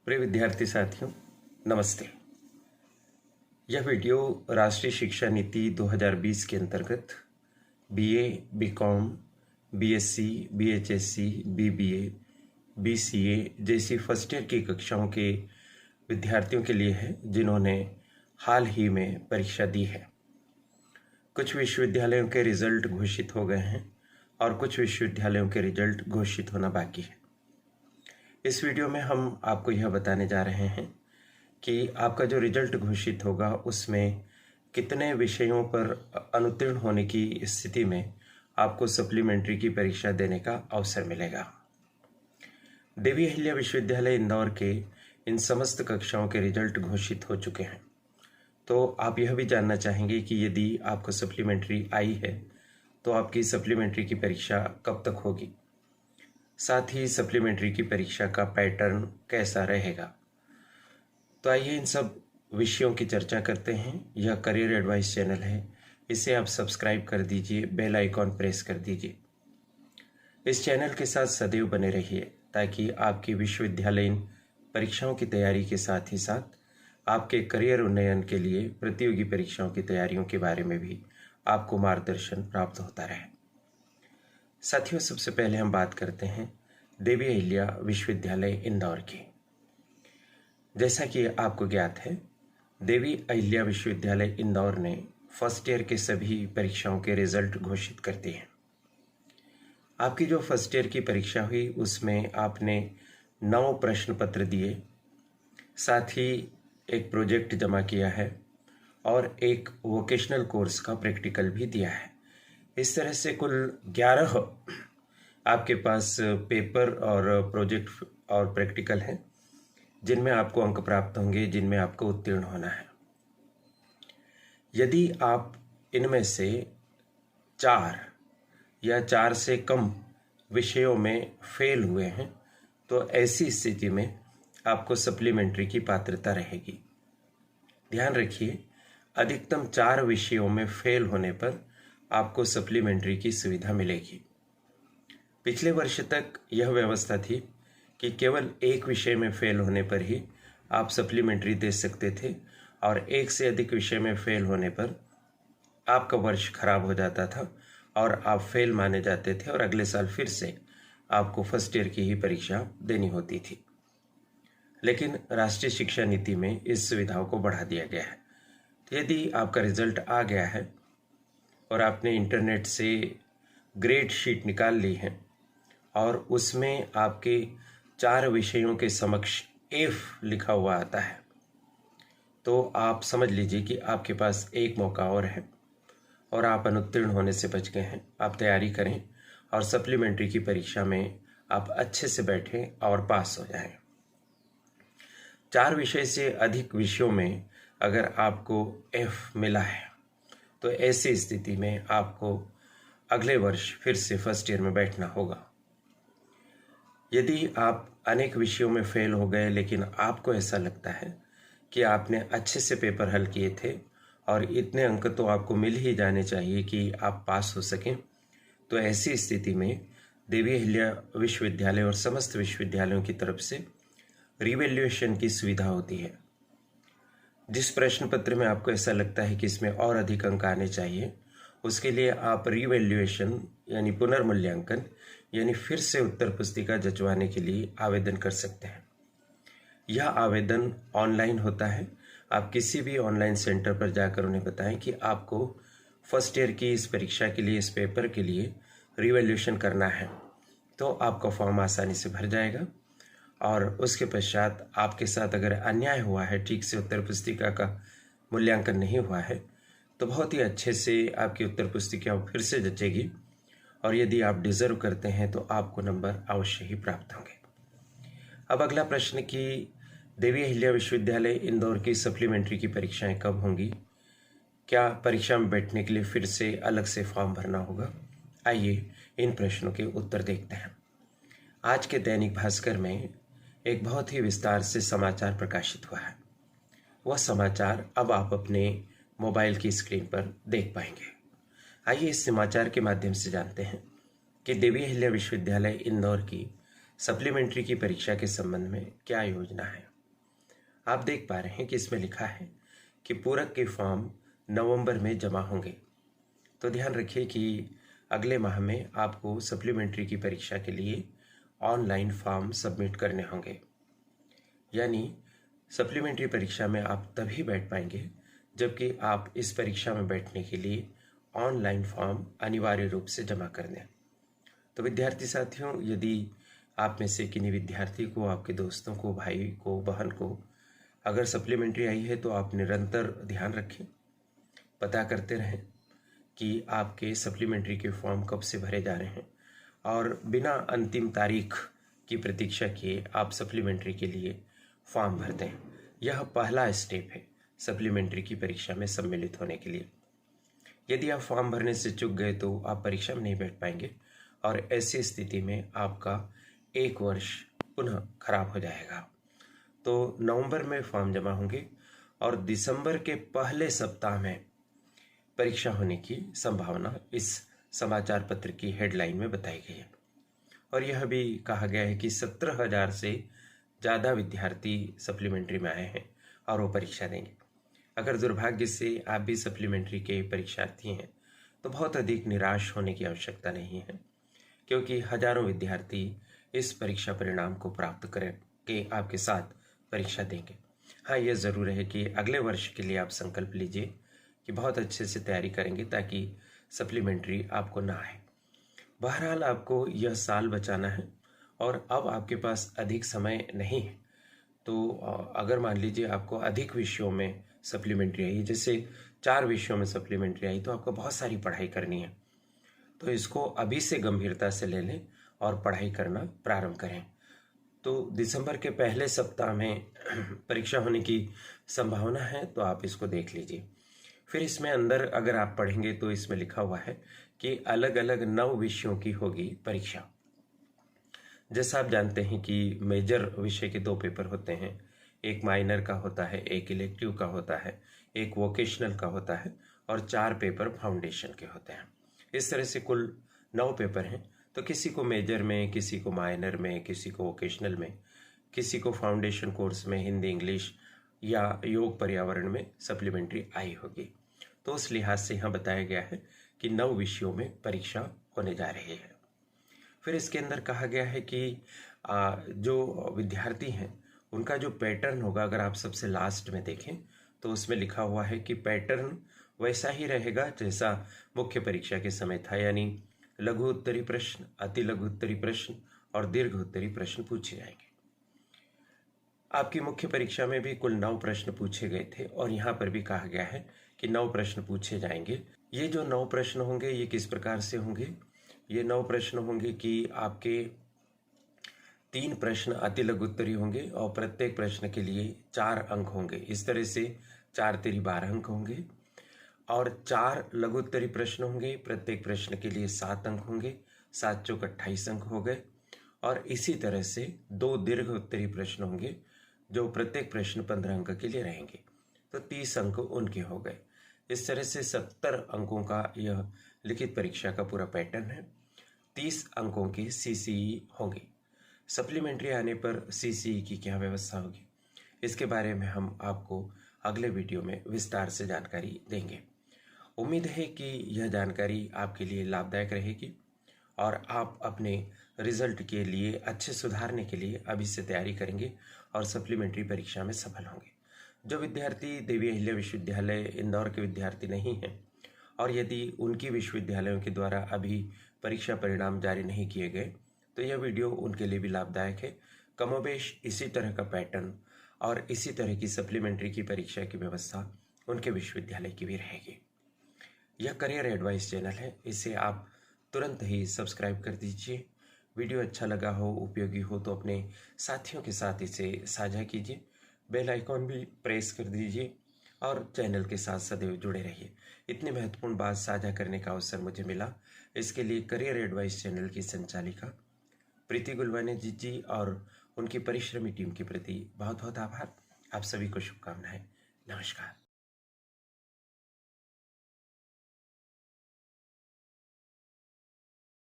प्रिय विद्यार्थी साथियों, नमस्ते। यह वीडियो राष्ट्रीय शिक्षा नीति 2020 के अंतर्गत बीए, बीकॉम, बीएससी, बीएचएससी, बीबीए, बीसीए जैसी फर्स्ट ईयर की कक्षाओं के विद्यार्थियों के लिए है जिन्होंने हाल ही में परीक्षा दी है। कुछ विश्वविद्यालयों के रिजल्ट घोषित हो गए हैं और कुछ विश्वविद्यालयों के रिजल्ट घोषित होना बाकी है। इस वीडियो में हम आपको यह बताने जा रहे हैं कि आपका जो रिजल्ट घोषित होगा उसमें कितने विषयों पर अनुत्तीर्ण होने की स्थिति में आपको सप्लीमेंट्री की परीक्षा देने का अवसर मिलेगा। देवी अहिल्या विश्वविद्यालय इंदौर के इन समस्त कक्षाओं के रिजल्ट घोषित हो चुके हैं। तो आप यह भी जानना चाहेंगे कि यदि आपको सप्लीमेंट्री आई है तो आपकी सप्लीमेंट्री की परीक्षा कब तक होगी, साथ ही सप्लीमेंट्री की परीक्षा का पैटर्न कैसा रहेगा। तो आइए इन सब विषयों की चर्चा करते हैं। यह करियर एडवाइस चैनल है, इसे आप सब्सक्राइब कर दीजिए, बेल आइकॉन प्रेस कर दीजिए। इस चैनल के साथ सदैव बने रहिए ताकि आपकी विश्वविद्यालयीन परीक्षाओं की तैयारी के साथ ही साथ आपके करियर उन्नयन के लिए प्रतियोगी परीक्षाओं की तैयारियों के बारे में भी आपको मार्गदर्शन प्राप्त होता रहे। साथियों, सबसे पहले हम बात करते हैं देवी अहिल्या विश्वविद्यालय इंदौर की। जैसा कि आपको ज्ञात है, देवी अहिल्या विश्वविद्यालय इंदौर ने फर्स्ट ईयर के सभी परीक्षाओं के रिजल्ट घोषित कर दिए हैं। आपकी जो फर्स्ट ईयर की परीक्षा हुई उसमें आपने 9 प्रश्न पत्र दिए, साथ ही एक प्रोजेक्ट जमा किया है और एक वोकेशनल कोर्स का प्रैक्टिकल भी दिया है। इस तरह से कुल 11 आपके पास पेपर और प्रोजेक्ट और प्रैक्टिकल हैं जिनमें आपको अंक प्राप्त होंगे, जिनमें आपको उत्तीर्ण होना है। यदि आप इनमें से 4 या 4 से कम विषयों में फेल हुए हैं तो ऐसी स्थिति में आपको सप्लीमेंट्री की पात्रता रहेगी। ध्यान रखिए, अधिकतम 4 विषयों में फेल होने पर आपको सप्लीमेंट्री की सुविधा मिलेगी। पिछले वर्ष तक यह व्यवस्था थी कि केवल एक विषय में फेल होने पर ही आप सप्लीमेंट्री दे सकते थे और एक से अधिक विषय में फेल होने पर आपका वर्ष खराब हो जाता था और आप फेल माने जाते थे और अगले साल फिर से आपको फर्स्ट ईयर की ही परीक्षा देनी होती थी। लेकिन राष्ट्रीय शिक्षा नीति में इस सुविधाओं को बढ़ा दिया गया है। तो यदि आपका रिजल्ट आ गया है और आपने इंटरनेट से ग्रेड शीट निकाल ली है और उसमें आपके 4 विषयों के समक्ष एफ लिखा हुआ आता है, तो आप समझ लीजिए कि आपके पास एक मौका और है और आप अनुत्तीर्ण होने से बच गए हैं। आप तैयारी करें और सप्लीमेंट्री की परीक्षा में आप अच्छे से बैठें और पास हो जाएं। 4 विषय से अधिक विषयों में अगर आपको एफ मिला है तो ऐसी स्थिति में आपको अगले वर्ष फिर से फर्स्ट ईयर में बैठना होगा। यदि आप अनेक विषयों में फेल हो गए लेकिन आपको ऐसा लगता है कि आपने अच्छे से पेपर हल किए थे और इतने अंक तो आपको मिल ही जाने चाहिए कि आप पास हो सकें, तो ऐसी स्थिति में देवी अहिल्या विश्वविद्यालय और समस्त विश्वविद्यालयों की तरफ से रिवैल्यूएशन की सुविधा होती है। जिस प्रश्न पत्र में आपको ऐसा लगता है कि इसमें और अधिक अंक आने चाहिए, उसके लिए आप रिवैल्यूएशन यानी पुनर्मूल्यांकन यानी फिर से उत्तर पुस्तिका जचवाने के लिए आवेदन कर सकते हैं। यह आवेदन ऑनलाइन होता है। आप किसी भी ऑनलाइन सेंटर पर जाकर उन्हें बताएं कि आपको फर्स्ट ईयर की इस परीक्षा के लिए, इस पेपर के लिए रिवैल्यूएशन करना है, तो आपका फॉर्म आसानी से भर जाएगा और उसके पश्चात आपके साथ अगर अन्याय हुआ है, ठीक से उत्तर पुस्तिका का मूल्यांकन नहीं हुआ है, तो बहुत ही अच्छे से आपकी उत्तर पुस्तिका फिर से जचेगी और यदि आप डिज़र्व करते हैं तो आपको नंबर अवश्य ही प्राप्त होंगे। अब अगला प्रश्न कि देवी अहिल्या विश्वविद्यालय इंदौर की सप्लीमेंट्री की परीक्षाएं कब होंगी? क्या परीक्षा में बैठने के लिए फिर से अलग से फॉर्म भरना होगा? आइए इन प्रश्नों के उत्तर देखते हैं। आज के दैनिक भास्कर में एक बहुत ही विस्तार से समाचार प्रकाशित हुआ है। वह समाचार अब आप अपने मोबाइल की स्क्रीन पर देख पाएंगे। आइए इस समाचार के माध्यम से जानते हैं कि देवी अहिल्या विश्वविद्यालय इंदौर की सप्लीमेंट्री की परीक्षा के संबंध में क्या योजना है। आप देख पा रहे हैं कि इसमें लिखा है कि पूरक के फॉर्म नवंबर में जमा होंगे। तो ध्यान रखिए कि अगले माह में आपको सप्लीमेंट्री की परीक्षा के लिए ऑनलाइन फॉर्म सबमिट करने होंगे। यानी सप्लीमेंट्री परीक्षा में आप तभी बैठ पाएंगे जबकि आप इस परीक्षा में बैठने के लिए ऑनलाइन फॉर्म अनिवार्य रूप से जमा कर दें। तो विद्यार्थी साथियों, यदि आप में से किन्हीं विद्यार्थी को, आपके दोस्तों को, भाई को, बहन को अगर सप्लीमेंट्री आई है तो आप निरंतर ध्यान रखें, पता करते रहें कि आपके सप्लीमेंट्री के फॉर्म कब से भरे जा रहे हैं और बिना अंतिम तारीख की प्रतीक्षा किए आप सप्लीमेंट्री के लिए फॉर्म भर दें। यह पहला स्टेप है सप्लीमेंट्री की परीक्षा में सम्मिलित होने के लिए। यदि आप फॉर्म भरने से चूक गए तो आप परीक्षा में नहीं बैठ पाएंगे और ऐसी स्थिति में आपका 1 वर्ष पुनः खराब हो जाएगा। तो नवंबर में फॉर्म जमा होंगे और दिसंबर के पहले सप्ताह में परीक्षा होने की संभावना इस समाचार पत्र की हेडलाइन में बताई गई है। और यह भी कहा गया है कि 17,000 से ज़्यादा विद्यार्थी सप्लीमेंट्री में आए हैं और वो परीक्षा देंगे। अगर दुर्भाग्य से आप भी सप्लीमेंट्री के परीक्षार्थी हैं तो बहुत अधिक निराश होने की आवश्यकता नहीं है, क्योंकि हजारों विद्यार्थी इस परीक्षा परिणाम को प्राप्त करके आपके साथ परीक्षा देंगे। हाँ, यह ज़रूर है कि अगले वर्ष के लिए आप संकल्प लीजिए कि बहुत अच्छे से तैयारी करेंगे ताकि सप्लीमेंट्री आपको ना आए। बहरहाल आपको यह साल बचाना है और अब आपके पास अधिक समय नहीं है। तो अगर मान लीजिए आपको अधिक विषयों में सप्लीमेंट्री आई, जैसे 4 विषयों में सप्लीमेंट्री आई, तो आपको बहुत सारी पढ़ाई करनी है। तो इसको अभी से गंभीरता से ले लें और पढ़ाई करना प्रारंभ करें। तो दिसंबर के पहले सप्ताह में परीक्षा होने की संभावना है, तो आप इसको देख लीजिए। फिर इसमें अंदर अगर आप पढ़ेंगे तो इसमें लिखा हुआ है कि अलग अलग 9 विषयों की होगी परीक्षा। जैसा आप जानते हैं कि मेजर विषय के 2 पेपर होते हैं, एक माइनर का होता है, एक इलेक्टिव का होता है, एक वोकेशनल का होता है और 4 पेपर फाउंडेशन के होते हैं। इस तरह से कुल 9 पेपर हैं। तो किसी को मेजर में, किसी को माइनर में, किसी को वोकेशनल में, किसी को फाउंडेशन कोर्स में हिंदी, इंग्लिश या योग पर्यावरण में सप्लीमेंट्री आई होगी। तो उस लिहाज से यहाँ बताया गया है कि 9 विषयों में परीक्षा होने जा रही है। फिर इसके अंदर कहा गया है कि जो विद्यार्थी हैं उनका जो पैटर्न होगा, अगर आप सबसे लास्ट में देखें तो उसमें लिखा हुआ है कि पैटर्न वैसा ही रहेगा जैसा मुख्य परीक्षा के समय था, यानी लघु उत्तरी प्रश्न, अति लघु उत्तरी प्रश्न और दीर्घ उत्तरी प्रश्न पूछे जाएंगे। आपकी मुख्य परीक्षा में भी कुल 9 प्रश्न पूछे गए थे और यहाँ पर भी कहा गया है कि 9 प्रश्न पूछे जाएंगे। ये जो 9 प्रश्न होंगे ये किस प्रकार से होंगे? ये 9 प्रश्न होंगे कि आपके 3 प्रश्न अति लघु उत्तरी होंगे और प्रत्येक प्रश्न के लिए 4 अंक होंगे। इस तरह से 4 तिरी 12 अंक होंगे और 4 लघु उत्तरी प्रश्न होंगे, प्रत्येक प्रश्न के लिए 7 अंक होंगे, 7 चौक 28 अंक हो गए। और इसी तरह से 2 दीर्घ उत्तरी प्रश्न होंगे जो प्रत्येक प्रश्न 15 अंक के लिए रहेंगे, तो 30 अंक उनके हो गए। इस तरह से 70 अंकों का यह लिखित परीक्षा का पूरा पैटर्न है। 30 अंकों के सीसीई होंगे। सप्लीमेंट्री आने पर सीसीई की क्या व्यवस्था होगी, इसके बारे में हम आपको अगले वीडियो में विस्तार से जानकारी देंगे। उम्मीद है कि यह जानकारी आपके लिए लाभदायक रहेगी और आप अपने रिजल्ट के लिए अच्छे सुधारने के लिए अभी से तैयारी करेंगे और सप्लीमेंट्री परीक्षा में सफल होंगे। जो विद्यार्थी देवी अहिल्या विश्वविद्यालय इंदौर के विद्यार्थी नहीं हैं और यदि उनकी विश्वविद्यालयों के द्वारा अभी परीक्षा परिणाम जारी नहीं किए गए तो यह वीडियो उनके लिए भी लाभदायक है। कमोबेश इसी तरह का पैटर्न और इसी तरह की सप्लीमेंट्री की परीक्षा की व्यवस्था उनके विश्वविद्यालय की भी रहेगी। यह करियर एडवाइस चैनल है, इसे आप तुरंत ही सब्सक्राइब कर दीजिए। वीडियो अच्छा लगा हो, उपयोगी हो तो अपने साथियों के साथ इसे साझा कीजिए। बेल आइकॉन भी प्रेस कर दीजिए और चैनल के साथ सदैव जुड़े रहिए। इतनी महत्वपूर्ण बात साझा करने का अवसर मुझे मिला, इसके लिए करियर एडवाइस चैनल की संचालिका प्रीति गुलवाने जी और उनकी परिश्रमी टीम के प्रति बहुत बहुत आभार। आप सभी को शुभकामनाएं। नमस्कार।